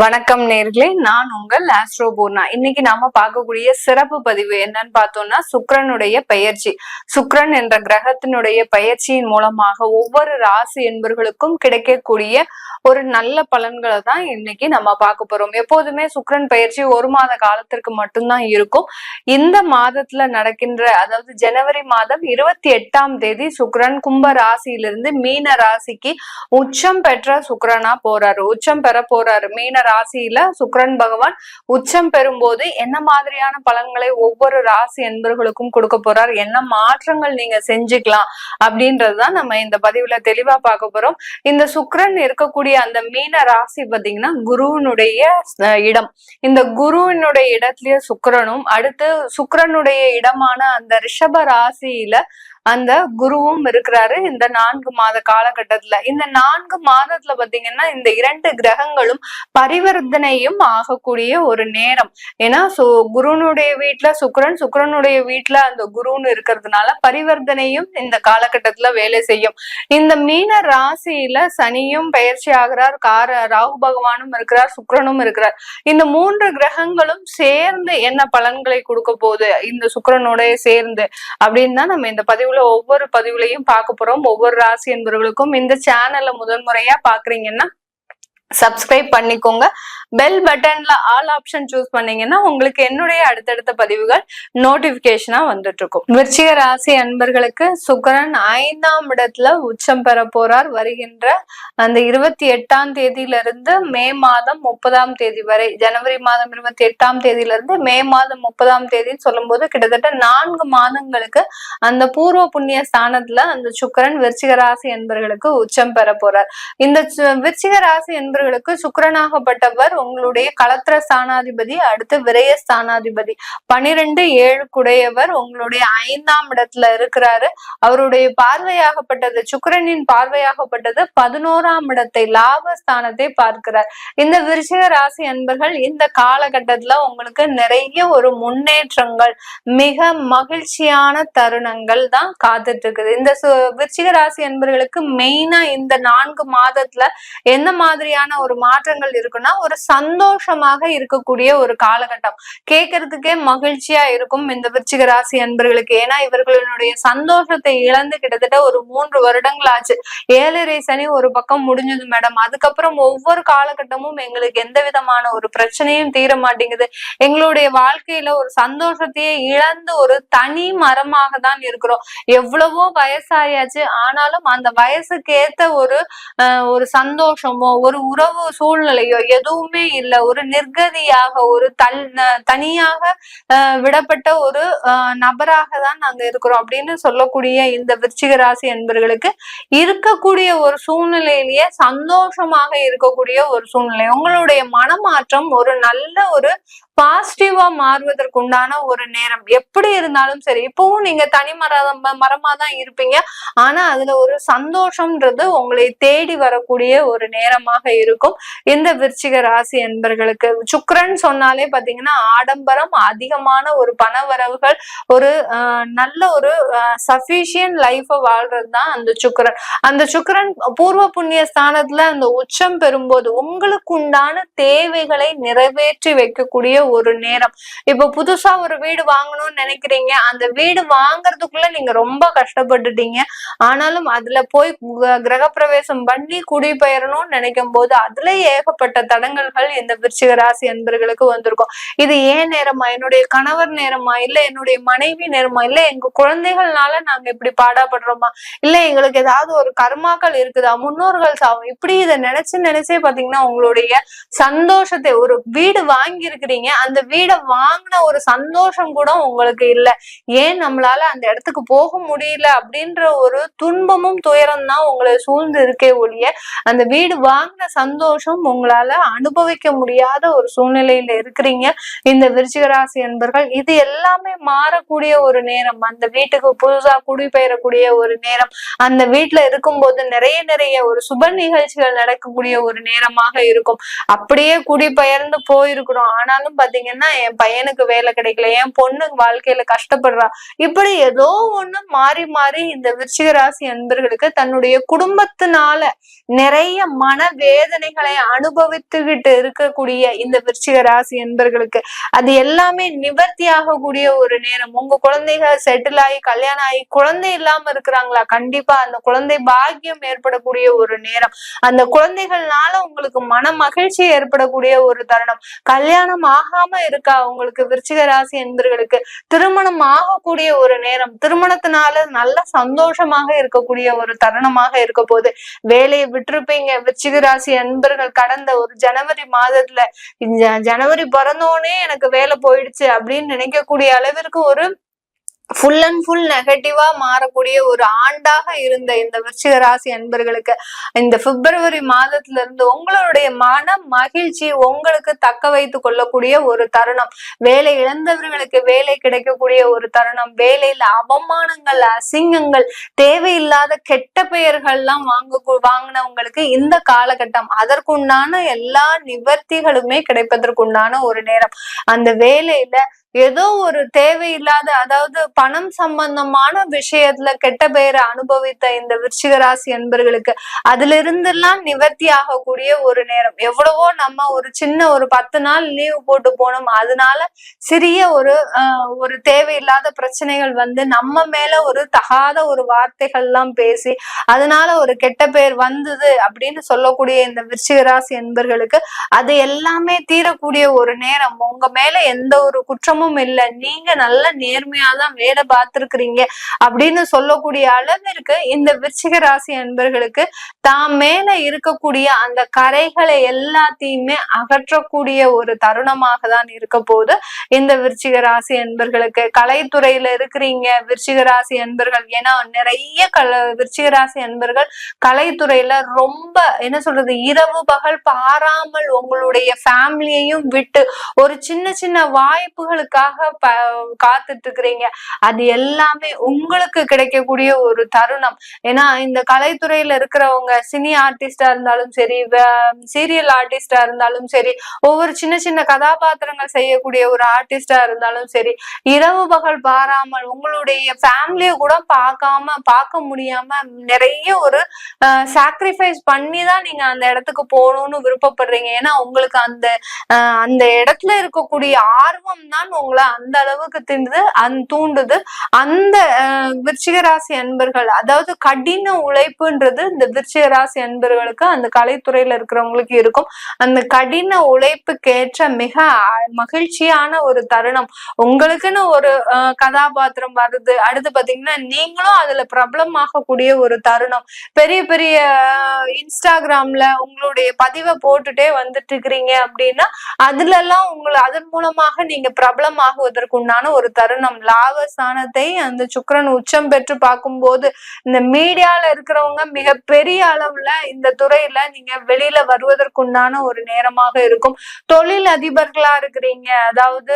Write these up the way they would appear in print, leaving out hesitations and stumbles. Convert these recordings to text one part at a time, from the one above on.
வணக்கம் நேர்களே, நான் உங்கள் ஆஸ்ட்ரோ பூர்ணா. இன்னைக்கு நாம பார்க்கக்கூடிய சிறப்பு பதிவு என்னன்னு பார்த்தோம்னா, சுக்கிரனுடைய பெயர்ச்சி. சுக்கிரன் என்ற கிரகத்தினுடைய பெயர்ச்சியின் மூலமாக ஒவ்வொரு ராசி என்பவர்களுக்கும் கிடைக்கக்கூடிய ஒரு நல்ல பலன்களை தான் இன்னைக்கு நம்ம பார்க்க போறோம். எப்போதுமே சுக்கிரன் பெயர்ச்சி ஒரு மாத காலத்திற்கு மட்டும்தான் இருக்கும். இந்த மாதத்துல நடக்கின்ற, அதாவது ஜனவரி மாதம் 28ஆம் தேதி சுக்கிரன் கும்ப ராசியிலிருந்து மீன ராசிக்கு உச்சம் பெற்ற சுக்கிரனா போறாரு, உச்சம் பெற போறாரு. மீன ராசியில சுக்கிரன் பகவான் உச்சம் பெறும்போது என்ன மாதிரியான பலன்களை ஒவ்வொரு ராசி என்பவர்களுக்கும் கொடுக்க போறார், என்ன மாற்றங்கள் நீங்க செஞ்சுக்கலாம் அப்படின்றதுதான் நம்ம இந்த பதிவுல தெளிவா பார்க்க போறோம். இந்த சுக்கிரன் இருக்கக்கூடிய அந்த மீன ராசி பாத்தீங்கன்னா குருவினுடைய இடம். இந்த குருவினுடைய இடத்திலேயே சுக்கிரனும், அடுத்து சுக்கிரனுடைய இடமான அந்த ரிஷப ராசியில அந்த குருவும் இருக்கிறாரு இந்த 4 மாத காலகட்டத்துல. இந்த 4 மாதத்துல பாத்தீங்கன்னா இந்த 2 கிரகங்களும் பரிவர்த்தனையும் ஆகக்கூடிய ஒரு நேரம். ஏன்னா குருனுடைய வீட்டுல சுக்கிரன், சுக்கிரனுடைய வீட்டுல அந்த குருன்னு இருக்கிறதுனால பரிவர்த்தனையும் இந்த காலகட்டத்துல வேலை செய்யும். இந்த மீன ராசியில சனியும் பயிற்சி ஆகிறார், ராகு பகவானும் இருக்கிறார், சுக்கிரனும் இருக்கிறார். இந்த 3 கிரகங்களும் சேர்ந்து என்ன பலன்களை கொடுக்க போகுது இந்த சுக்கிரனோட சேர்ந்து அப்படின்னு தான் நம்ம இந்த பதிவுல ஒவ்வொரு பதிவுலையும் பார்க்க போறோம். ஒவ்வொரு ராசி என்பவர்களுக்கும் இந்த சேனல்ல முதல் முறையா பாக்குறீங்கன்னா சப்ஸ்கிரைப் பண்ணிக்கோங்க. பெல் பட்டன்ல ஆல் ஆப்ஷன் சூஸ் பண்ணீங்கன்னா உங்களுக்கு என்னுடைய அடுத்தடுத்த பதிவுகள் நோட்டிபிகேஷனா வந்துட்டு இருக்கும். விருச்சிக ராசி அன்பர்களுக்கு சுக்கிரன் 5ஆம் இடத்துல உச்சம் பெற போறார். வருகின்ற அந்த 28ஆம் தேதியில இருந்து மே மாதம் 30ஆம் தேதி வரை, ஜனவரி மாதம் 28ஆம் தேதியில இருந்து மே மாதம் 30ஆம் தேதின்னு சொல்லும் போது கிட்டத்தட்ட 4 மாதங்களுக்கு அந்த பூர்வ புண்ணிய ஸ்தானத்துல அந்த சுக்கிரன் விருச்சிக ராசி என்பர்களுக்கு உச்சம் பெற போறார். இந்த விருச்சிக ராசி என்பர்களுக்கு சுக்கிரனாகப்பட்டவர் உங்களுடைய களத்திர ஸ்தானாதிபதி, அடுத்து விரய ஸ்தானாதிபதி, 12-7 குடையவர் உங்களுடைய 5ஆம் இடத்துல இருக்கிறாரு. அவருடைய பார்வையாகப்பட்டது, சுக்கிரனின் பார்வையாகப்பட்டது 11ஆம் இடத்தை, லாபஸ்தானத்தை பார்க்கிறார். இந்த விருச்சிக ராசி அன்பர்கள் இந்த காலகட்டத்துல உங்களுக்கு நிறைய ஒரு முன்னேற்றங்கள், மிக மகிழ்ச்சியான தருணங்கள் தான் காத்துட்டு இருக்குது. இந்த விருச்சிக ராசி அன்பர்களுக்கு மெயினா இந்த 4 மாதத்துல என்ன மாதிரியான ஒரு மாற்றங்கள் இருக்குன்னா, ஒரு சந்தோஷமாக இருக்கக்கூடிய ஒரு காலகட்டம். கேட்கறதுக்கே மகிழ்ச்சியா இருக்கும் இந்த விருச்சிக ராசி அன்பர்களுக்கு. ஏன்னா இவர்களுடைய சந்தோஷத்தை இழந்து கிட்டத்தட்ட ஒரு 3 வருடங்கள் ஆச்சு. 7.5 சனி ஒரு பக்கம் முடிஞ்சது மேடம். அதுக்கப்புறம் ஒவ்வொரு காலகட்டமும் எங்களுக்கு எந்த விதமான ஒரு பிரச்சனையும் தீர மாட்டேங்குது. எங்களுடைய வாழ்க்கையில ஒரு சந்தோஷத்தையே இழந்து ஒரு தனி மரமாக தான் இருக்கிறோம். எவ்வளவோ வயசாயாச்சு, ஆனாலும் அந்த வயசுக்கு ஏத்த ஒரு சந்தோஷமோ ஒரு உறவு சூழ்நிலையோ எதுவுமே இல்ல. ஒரு நிர்கதியாக, ஒரு தனியாக விடப்பட்ட ஒரு நபராக தான் நாங்க இருக்கிறோம் அப்படின்னு சொல்லக்கூடிய இந்த விருச்சிக ராசி என்பர்களுக்கு இருக்கக்கூடிய ஒரு சூழ்நிலையிலேயே சந்தோஷமாக இருக்கக்கூடிய ஒரு சூழ்நிலை. உங்களுடைய மனமாற்றம் ஒரு நல்ல ஒரு பாசிட்டிவா மாறுவதற்குண்டான ஒரு நேரம். எப்படி இருந்தாலும் சரி, இப்பவும் நீங்க தனி மரமா தான் இருப்பீங்க, ஆனா அதுல ஒரு சந்தோஷம்ன்றது உங்களை தேடி வரக்கூடிய ஒரு நேரமாக இருக்கும் இந்த விருச்சிக ராசி என்பர்களுக்கு. சுக்கிரன் சொன்னாலே பாத்தீங்கன்னா ஆடம்பரம், அதிகமான ஒரு பணவரவுகள், ஒரு நல்ல ஒரு சஃபிஷியன்ட் லைஃப வாழ்றதுதான் அந்த சுக்கிரன். அந்த சுக்கிரன் பூர்வ புண்ணிய ஸ்தானத்துல அந்த உச்சம் பெறும்போது உங்களுக்கு உண்டான தேவைகளை நிறைவேற்றி வைக்கக்கூடிய ஒரு நேரம். இப்ப புதுசா ஒரு வீடு வாங்கணும்னு நினைக்கிறீங்க, அந்த வீடு வாங்குறதுக்குள்ள நீங்க ரொம்ப கஷ்டப்பட்டுட்டீங்க, ஆனாலும் அதுல போய் கிரகப்பிரவேசம் பண்ணி குடிபெயரணும்னு நினைக்கும் போது அதுல ஏகப்பட்ட தடங்கல்கள் இந்த விருச்சிக ராசி அன்பர்களுக்கு வந்திருக்கும். இது ஏன் நேரமா, என்னுடைய கணவர் நேரமா, இல்ல என்னுடைய மனைவி நேரமா, இல்ல எங்க குழந்தைகள்னால நாங்க இப்படி பாடாப்படுறோமா, இல்ல எங்களுக்கு ஏதாவது ஒரு கர்மாக்கள் இருக்குதா, முன்னோர்கள் சாவும், இப்படி இதை நினைச்சே பாத்தீங்கன்னா உங்களுடைய சந்தோஷத்தை, ஒரு வீடு வாங்கி இருக்கிறீங்க, அந்த வீடை வாங்கின ஒரு சந்தோஷம் கூட உங்களுக்கு இல்ல. ஏன் நம்மளால அந்த இடத்துக்கு போக முடியல அப்படின்ற ஒரு துன்பமும் துயரம் தான் உங்களை சூழ்ந்து இருக்கே ஒழிய அந்த வீடு வாங்கின சந்தோஷம் உங்களால அனுபவிக்க முடியாத ஒரு சூழ்நிலையில இருக்கிறீங்க இந்த விருச்சிக ராசி என்பர்கள். இது எல்லாமே மாறக்கூடிய ஒரு நேரம். அந்த வீட்டுக்கு புதுசா குடிபெயரக்கூடிய ஒரு நேரம். அந்த வீட்டுல இருக்கும்போது நிறைய ஒரு சுப நிகழ்ச்சிகள் நடக்கக்கூடிய ஒரு நேரமாக இருக்கும். அப்படியே குடிபெயர்ந்து போயிருக்கிறோம், ஆனாலும் பாத்தீங்கன்னா என் பையனுக்கு வேலை கிடைக்கல, என் பொண்ணு வாழ்க்கையில கஷ்டப்படுறா, இப்படி ஏதோ ஒண்ணு மாறி இந்த விருச்சிக ராசி அன்பர்களுக்கு தன்னுடைய குடும்பத்தினால நிறைய மன வேதனை வேதனைகளை அனுபவித்துக்கிட்டு இருக்கக்கூடிய இந்த விருச்சிக ராசி என்பர்களுக்கு அது எல்லாமே நிவர்த்தி ஆகக்கூடிய ஒரு நேரம். உங்க குழந்தைகள் செட்டில் ஆகி கல்யாணம் ஆகி குழந்தை இல்லாம இருக்கிறாங்களா, கண்டிப்பா அந்த குழந்தை பாக்கியம் ஏற்படக்கூடிய ஒரு நேரம். அந்த குழந்தைகள்னால உங்களுக்கு மன மகிழ்ச்சி ஏற்படக்கூடிய ஒரு தருணம். கல்யாணம் ஆகாம இருக்கா உங்களுக்கு விருச்சிக ராசி என்பர்களுக்கு திருமணம் ஆகக்கூடிய ஒரு நேரம். திருமணத்தினால நல்ல சந்தோஷமாக இருக்கக்கூடிய ஒரு தருணமாக இருக்க போது. வேலையை விட்டுருப்பீங்க விருச்சிக ராசி அன்பர்கள் கடந்த ஒரு ஜனவரி மாதத்துல, ஜனவரி பிறந்தோடனே எனக்கு வேலை போயிடுச்சு அப்படின்னு நினைக்கக்கூடிய அளவிற்கு ஒரு ஃபுல் அண்ட் ஃபுல் நெகட்டிவா மாறக்கூடிய ஒரு ஆண்டாக இருந்த இந்த விருச்சிக ராசி அன்பர்களுக்கு இந்த பிப்ரவரி மாதத்துல இருந்து உங்களுடைய மன மகிழ்ச்சி உங்களுக்கு தக்க வைத்து கொள்ளக்கூடிய ஒரு தருணம். வேலை இழந்தவர்களுக்கு வேலை கிடைக்கக்கூடிய ஒரு தருணம். வேலையில அவமானங்கள், அசிங்கங்கள், தேவையில்லாத கெட்ட பெயர்கள்லாம் வாங்கினவங்களுக்கு இந்த காலகட்டம் அதற்குண்டான எல்லா நிவர்த்திகளுமே கிடைப்பதற்குண்டான ஒரு நேரம். அந்த வேலையில ஏதோ ஒரு தேவையில்லாத, அதாவது பணம் சம்பந்தமான விஷயத்துல கெட்ட பெயரை அனுபவித்த இந்த விருச்சிக ராசி அன்பர்களுக்கு அதுல இருந்தெல்லாம் நிவர்த்தி ஆகக்கூடிய ஒரு நேரம். எவ்வளவோ நம்ம ஒரு சின்ன ஒரு 10 நாள் லீவு போட்டு போனோம், அதனால சிறிய ஒரு தேவையில்லாத பிரச்சனைகள் வந்து நம்ம மேல ஒரு தகாத ஒரு வார்த்தைகள் எல்லாம் பேசி அதனால ஒரு கெட்ட பெயர் வந்தது அப்படின்னு சொல்லக்கூடிய இந்த விருச்சிக ராசி அன்பர்களுக்கு அது எல்லாமே தீரக்கூடிய ஒரு நேரம். உங்க மேல எந்த ஒரு குற்றமும் இல்ல, நீங்க நல்ல நேர்மையாதான் வேலை பார்த்திருக்கிறீங்க அப்படின்னு சொல்லக்கூடிய அளவிற்கு இந்த விருச்சிக ராசி அன்பர்களுக்கு தாம் மேல இருக்கக்கூடிய அந்த கரைகளை எல்லாத்தையுமே அகற்றக்கூடிய ஒரு தருணமாக தான் இருக்க போது இந்த விருச்சிக ராசி அன்பர்களுக்கு. கலைத்துறையில இருக்கிறீங்க விருச்சிக ராசி அன்பர்கள், ஏன்னா நிறைய விருச்சிக ராசி அன்பர்கள் கலைத்துறையில ரொம்ப என்ன சொல்றது, இரவு பகல் பாராமல் உங்களுடைய ஃபேமிலியையும் விட்டு ஒரு சின்ன சின்ன வாய்ப்புகளுக்காக காத்துட்டு இருக்கிறீங்க. அது எல்லாமே உங்களுக்கு கிடைக்கக்கூடிய ஒரு தருணம். ஏன்னா இந்த கலைத்துறையில இருக்கிறவங்க சினி ஆர்டிஸ்டா இருந்தாலும் சரி, சீரியல் ஆர்டிஸ்டா இருந்தாலும் சரி, ஒவ்வொரு சின்ன சின்ன கதாபாத்திரங்கள் செய்யக்கூடிய ஒரு ஆர்டிஸ்டா இருந்தாலும் சரி, இரவு பகல் பாராமல் உங்களுடைய ஃபேமிலிய கூட பார்க்க முடியாம நிறைய ஒரு சாக்ரிஃபைஸ் பண்ணிதான் நீங்க அந்த இடத்துக்கு போகணும்னு விருப்பப்படுறீங்க. ஏன்னா உங்களுக்கு அந்த இடத்துல இருக்கக்கூடிய ஆர்வம் தான் உங்களை அந்த அளவுக்கு தூண்டுது. அந்த விருச்சிக ராசி அன்பர்கள், அதாவது கடின உழைப்புன்றது இந்த விருச்சிக ராசி அன்பர்களுக்கு அந்த கலைத்துறையில இருக்கிறவங்களுக்கு இருக்கும். அந்த கடின உழைப்புக்கேற்ற மிக மகிழ்ச்சியான ஒரு தருணம். உங்களுக்குன்னு ஒரு கதாபாத்திரம் வருது, அடுத்து பாத்தீங்கன்னா நீங்களும் அதுல பிரபலம் ஆகக்கூடிய ஒரு தருணம். பெரிய பெரிய இன்ஸ்டாகிராம்ல உங்களுடைய பதிவை போட்டுட்டே வந்துட்டு இருக்கிறீங்க அப்படின்னா அதுல எல்லாம் அதன் மூலமாக நீங்க பிரபலம் ஆகுவதற்குண்டான ஒரு தருணம். லாபஸ்தானத்தை அந்த சுக்கிரன் உச்சம் பெற்று பார்க்கும்போது இந்த மீடியால இருக்கிறவங்க மிக பெரிய அளவுல இந்த துறையில நீங்க வெளியில வருவதற்குண்டான ஒரு நேரமாக இருக்கும். தொழில் அதிபர்களா இருக்கிறீங்க, அதாவது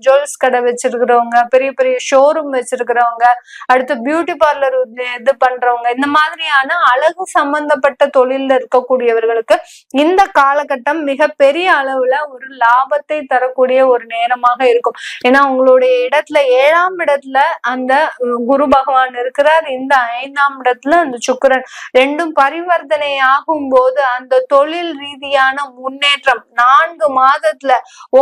ஜுவல்ஸ் கடை வச்சிருக்கிறவங்க, பெரிய பெரிய ஷோரூம் வச்சிருக்கிறவங்க, அடுத்து பியூட்டி பார்லர் இது பண்றவங்க, இந்த மாதிரியான அழகு சம்பந்தப்பட்ட தொழில்ல இருக்கக்கூடியவர்களுக்கு இந்த காலகட்டம் மிக பெரிய அளவுல ஒரு லாபத்தை தரக்கூடிய ஒரு நேரமாக இருக்கும். ஏன்னா உங்களுடைய இடத்துல 7ஆம் இடத்துல அந்த குரு பகவான் இருக்கிறார், இந்த 5ஆம் இடத்துல அந்த சுக்கிரன், ரெண்டும் பரிவர்த்தனை ஆகும் போது அந்த தொழில் ரீதியான முன்னேற்றம் 4 மாதத்துல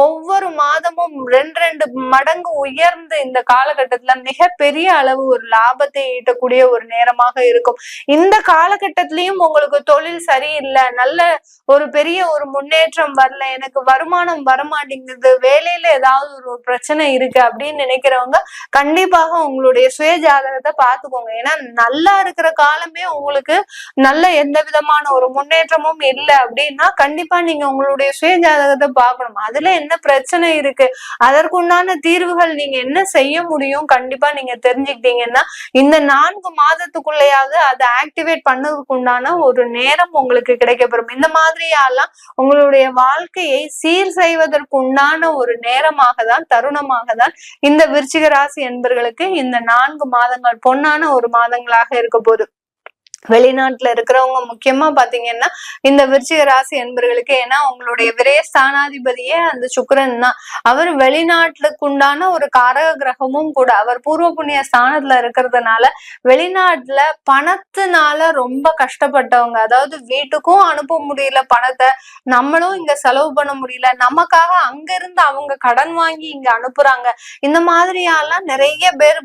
ஒவ்வொரு மாதமும் 2 மடங்கு உயர்ந்து இந்த காலகட்டத்துல மிகப்பெரிய அளவு ஒரு லாபத்தை ஈட்டக்கூடிய ஒரு நேரமாக இருக்கும். இந்த காலகட்டத்திலயும் உங்களுக்கு தொழில் சரியில்லை, நல்ல ஒரு பெரிய ஒரு முன்னேற்றம் வரல, எனக்கு வருமானம் வரமாட்டேங்குது, வேலையில ஏதாவது ஒரு பிரச்சனை இருக்கு அப்படின்னு நினைக்கிறவங்க கண்டிப்பாக உங்களுடைய சுய ஜாதகத்தை பார்த்துக்கோங்க. ஏன்னா நல்லா இருக்கிற காலமே உங்களுக்கு நல்ல எந்த விதமான ஒரு முன்னேற்றமும் இல்லை அப்படின்னா கண்டிப்பா நீங்க உங்களுடைய சுய ஜாதகத்தை பார்க்கணும். அதுல என்ன பிரச்சனை இருக்கு, அதற்குண்டான தீர்வுகள் நீங்க என்ன செய்ய முடியும் கண்டிப்பா நீங்க தெரிஞ்சுக்கிட்டீங்கன்னா இந்த 4 மாதத்துக்குள்ளேயாவது அதை ஆக்டிவேட் பண்ணதுக்கு உண்டான ஒரு நேரம் உங்களுக்கு கிடைக்கப்பெறும். இந்த மாதிரியாலாம் உங்களுடைய வாழ்க்கையை சீர் செய்வதற்கு உண்டான ஒரு நேரமாக தான், தருணமாக தான் இந்த விருச்சிக ராசி என்பர்களுக்கு இந்த 4 மாதங்கள் பொன்னான ஒரு மாதங்களாக இருக்க போகுது. வெளிநாட்டுல இருக்கிறவங்க முக்கியமா பாத்தீங்கன்னா இந்த விருச்சிக ராசி என்பர்களுக்கு, ஏன்னா உங்களுடைய விரய ஸ்தானாதிபதியே அந்த சுக்கிரன் தான். அவர் வெளிநாட்டுக்கு உண்டான ஒரு காரக கிரகமும் கூட. அவர் பூர்வ புண்ணிய ஸ்தானத்துல இருக்கிறதுனால வெளிநாட்டுல பணத்தினால ரொம்ப கஷ்டப்பட்டவங்க, அதாவது வீட்டுக்கும் அனுப்ப முடியல பணத்தை, நம்மளும் இங்க செலவு பண்ண முடியல, நமக்காக அங்க இருந்து அவங்க கடன் வாங்கி இங்க அனுப்புறாங்க, இந்த மாதிரியாலாம் நிறைய பேர்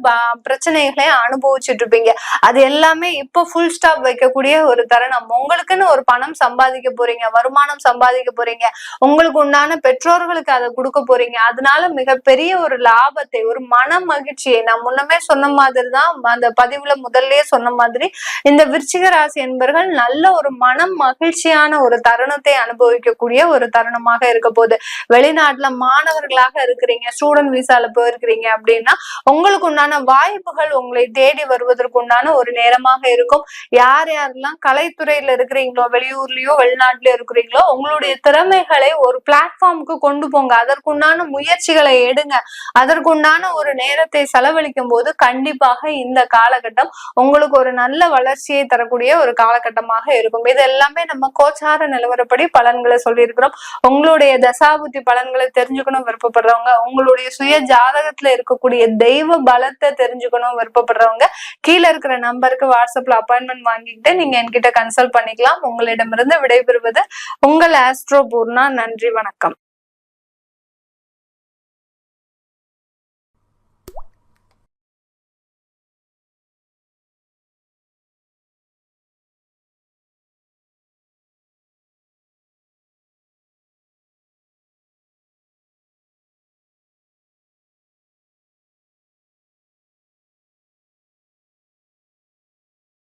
பிரச்சனைகளை அனுபவிச்சுட்டு இருப்பீங்க. அது எல்லாமே இப்ப ஃபுல் ஸ்டாப் வைக்கக்கூடிய ஒரு தருணம். உங்களுக்குன்னு ஒரு பணம் சம்பாதிக்க போறீங்க, வருமானம் சம்பாதிக்க போறீங்க, உங்களுக்கு உண்டான பெற்றோர்களுக்கு அதை கொடுக்க போறீங்க. அதனால மிகப்பெரிய ஒரு லாபத்தை, ஒரு மன மகிழ்ச்சியை, நான் முன்னமே சொன்ன மாதிரிதான் அந்த பதிவுல முதல்லயே சொன்ன மாதிரி, இந்த விருச்சிக ராசி என்பவர்கள் நல்ல ஒரு மனம் மகிழ்ச்சியான ஒரு தருணத்தை அனுபவிக்கக்கூடிய ஒரு தருணமாக இருக்க போகுது. வெளிநாட்டுல மாணவர்களாக இருக்கிறீங்க, ஸ்டூடெண்ட் விசால போயிருக்கிறீங்க அப்படின்னா உங்களுக்கு உண்டான வாய்ப்புகள் உங்களை தேடி வருவதற்கு உண்டான ஒரு நேரமாக இருக்கும். யார் யாரெல்லாம் கலைத்துறையில இருக்கிறீங்களோ, வெளியூர்லயோ வெளிநாட்டுலயோ இருக்கிறீங்களோ, உங்களுடைய திறமைகளை ஒரு பிளாட்ஃபார்முக்கு கொண்டு போங்க. அதற்குண்டான முயற்சிகளை எடுங்க. அதற்குண்டான ஒரு நேரத்தை செலவழிக்கும் போது கண்டிப்பாக இந்த காலகட்டம் உங்களுக்கு ஒரு நல்ல வளர்ச்சியை தரக்கூடிய ஒரு காலகட்டமாக இருக்கும். இது எல்லாமே நம்ம கோச்சார நிலவரப்படி பலன்களை சொல்லியிருக்கிறோம். உங்களுடைய தசாபுத்தி பலன்களை தெரிஞ்சுக்கணும் விருப்பப்படுறவங்க, உங்களுடைய சுய ஜாதகத்துல இருக்கக்கூடிய தெய்வ பலத்தை தெரிஞ்சுக்கணும் விருப்பப்படுறவங்க, கீழே இருக்கிற நம்பருக்கு வாட்ஸ்அப்ல அப்பாயின்மெண்ட் வாங்கிக்கிட்டு நீங்க என்கிட்ட கன்சல்ட் பண்ணிக்கலாம். உங்களிடமிருந்து விடைபெறுவது உங்கள் ஆஸ்ட்ரோ பூர்ணா. நன்றி, வணக்கம்.